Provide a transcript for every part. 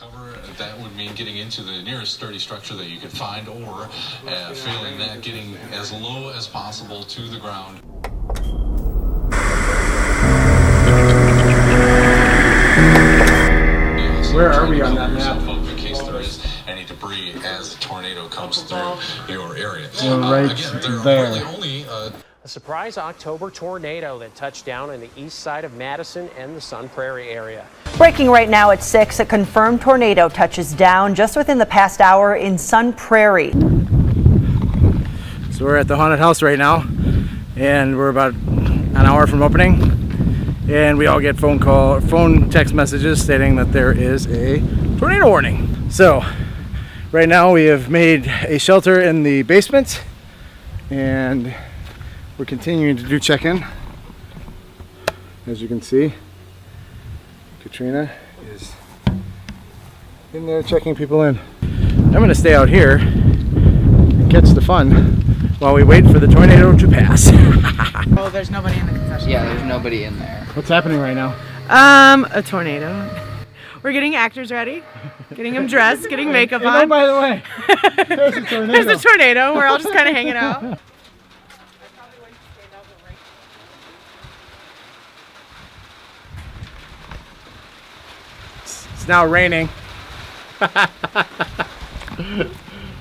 Cover, that would mean getting into the nearest sturdy structure that you could find, or failing that, getting as low as possible to the ground. Where are we on that map? In case there is any debris as the tornado comes through your area. Right Again, there. Really only a surprise October tornado that touched down on the east side of Madison and the Sun Prairie area. Breaking right now at 6, a confirmed tornado touches down just within the past hour in Sun Prairie. So we're at the haunted house right now, and we're about an hour from opening, and we all get phone text messages stating that there is a tornado warning. So right now we have made a shelter in the basement, and we're continuing to do check-in. As you can see, Katrina is in there checking people in. I'm going to stay out here and catch the fun while we wait for the tornado to pass. Oh, there's nobody in the concession. Yeah, there's nobody in there. What's happening right now? A tornado. We're getting actors ready, getting them dressed, getting makeup Oh, on. by the way, there's a tornado. There's a tornado. We're all just kind of hanging out. It's now raining.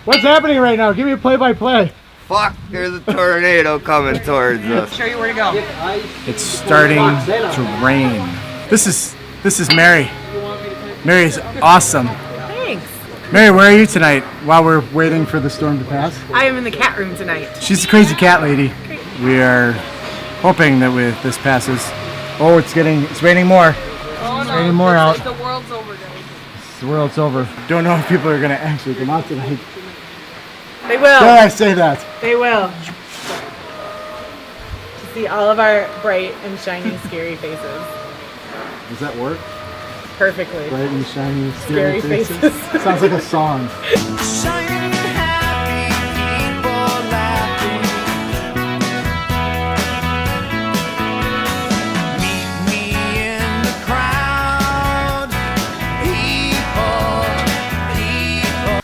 What's happening right now? Give me a play-by-play. Fuck, there's a tornado coming towards us. Show you where to go. It's starting to rain. This is Mary. Mary's awesome. Thanks. Mary, where are you tonight while we're waiting for the storm to pass? I am in the cat room tonight. She's a crazy cat lady. We are hoping that this passes. Oh, it's raining more. Oh, it's raining more out. The world's over, guys. The world's over. Don't know if people are going to actually come out tonight. They will. Dare I say that? They will. To see all of our bright and shiny, scary faces. Does that work? Perfectly. Bright and shiny, Scary faces. Sounds like a song.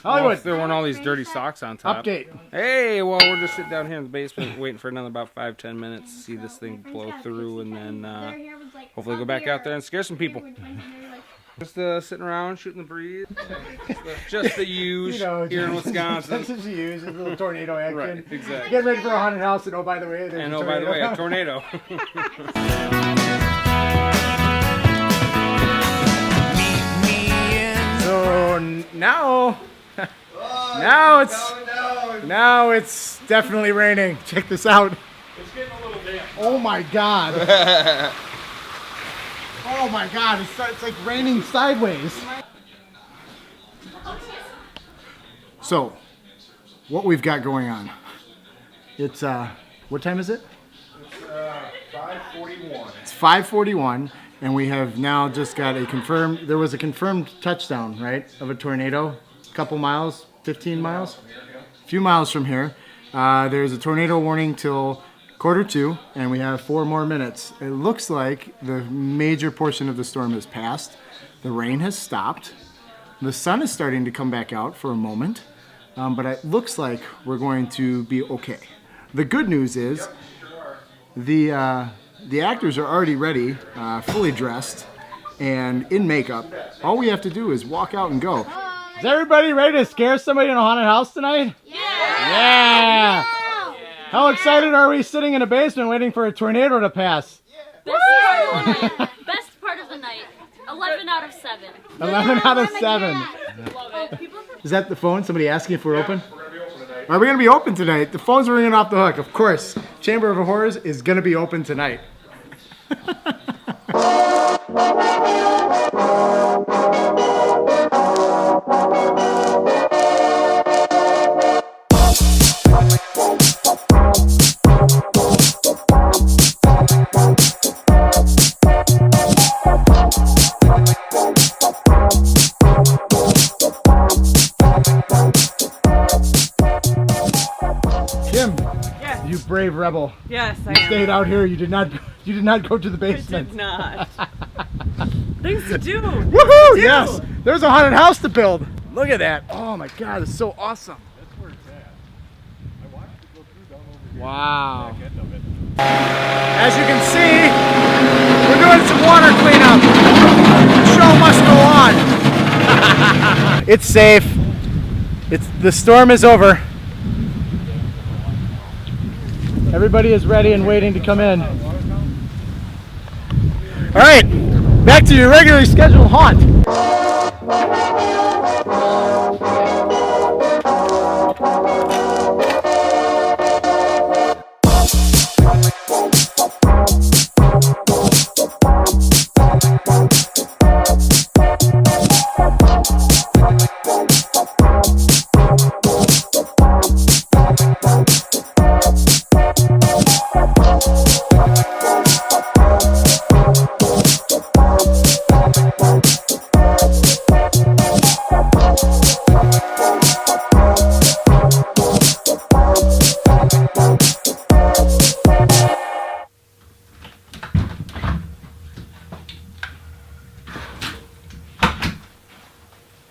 Hollywood. There weren't all these dirty socks on top. Update. Hey, well, we're just sitting down here in the basement waiting for another about 5-10 minutes to see this thing blow through, and then hopefully go back out there and scare some people. Just sitting around, shooting the breeze. Just the use here in Wisconsin. That's just the use, a little tornado action. Right, exactly. Get ready for a haunted house, and oh, by the way, there's And a oh, by the way, a tornado. So now it's definitely raining. Check this out. It's getting a little damp. Oh my god. Oh my god, it's like raining sideways. So, what we've got going on. It's what time is it? It's 5:41. It's 5:41, and we have now just got there was a confirmed touchdown, right, of a tornado, a couple miles, 15 miles, a few miles from here. There's a tornado warning till 1:45, and we have 4 more minutes. It looks like the major portion of the storm has passed. The rain has stopped. The sun is starting to come back out for a moment, but it looks like we're going to be okay. The good news is the actors are already ready, fully dressed, and in makeup. All we have to do is walk out and go. Is everybody ready to scare somebody in a haunted house tonight? Yeah! How excited are we sitting in a basement waiting for a tornado to pass? Best part of the night. 11 out of 7. 11 out of 7. Is that the phone? Somebody asking if we're open? Are we going to be open tonight? The phone's ringing off the hook. Of course. Chamber of Horrors is going to be open tonight. Kim, you brave rebel. Yes, I You am. stayed out here. You did not go to the basement. I did not. Things to do. Woohoo! Yes! There's a haunted house to build. Look at that. Oh my God, it's so awesome. That's where it's at. I watched it go through down over here. Wow. Back end of it. As you can see, we're doing some water cleanup. The show must go on. It's safe. The storm is over. Everybody is ready and waiting to come in. All right, back to your regularly scheduled haunt.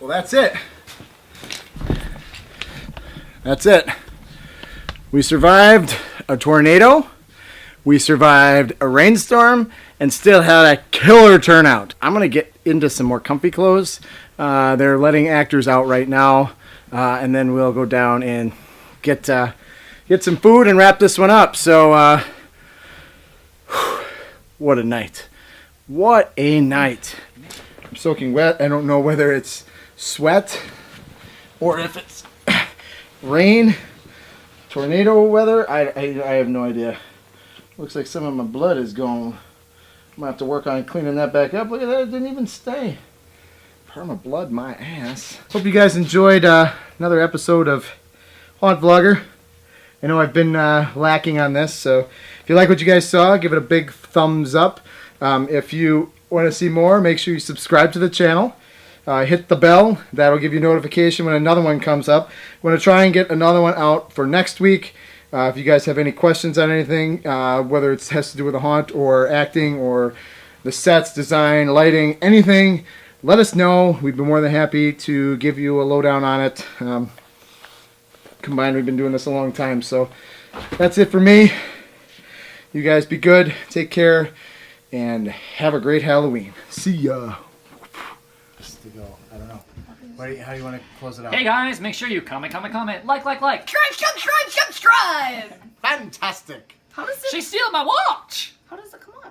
Well, that's it. That's it. We survived a tornado, we survived a rainstorm, and still had a killer turnout. I'm gonna get into some more comfy clothes. They're letting actors out right now, and then we'll go down and get some food and wrap this one up. So, what a night. What a night. I'm soaking wet. I don't know whether it's sweat or if it's rain, tornado weather. I have no idea. Looks like some of my blood is gone. I'm gonna have to work on cleaning that back up. Look at that, it didn't even stay. Perma blood my ass. Hope you guys enjoyed another episode of Haunt Vlogger. I know I've been lacking on this, so if you like what you guys saw, give it a big thumbs up. If you want to see more, make sure you subscribe to the channel. Hit the bell. That'll give you notification when another one comes up. I'm going to try and get another one out for next week. If you guys have any questions on anything, whether it has to do with a haunt or acting or the sets, design, lighting, anything, let us know. We'd be more than happy to give you a lowdown on it. Combined, we've been doing this a long time. So that's it for me. You guys be good. Take care. And have a great Halloween. See ya. Just to go. I don't know. How do you want to close it out? Hey guys, make sure you comment, like. Subscribe. Fantastic. How does it? She's stealing my watch. How does it come on?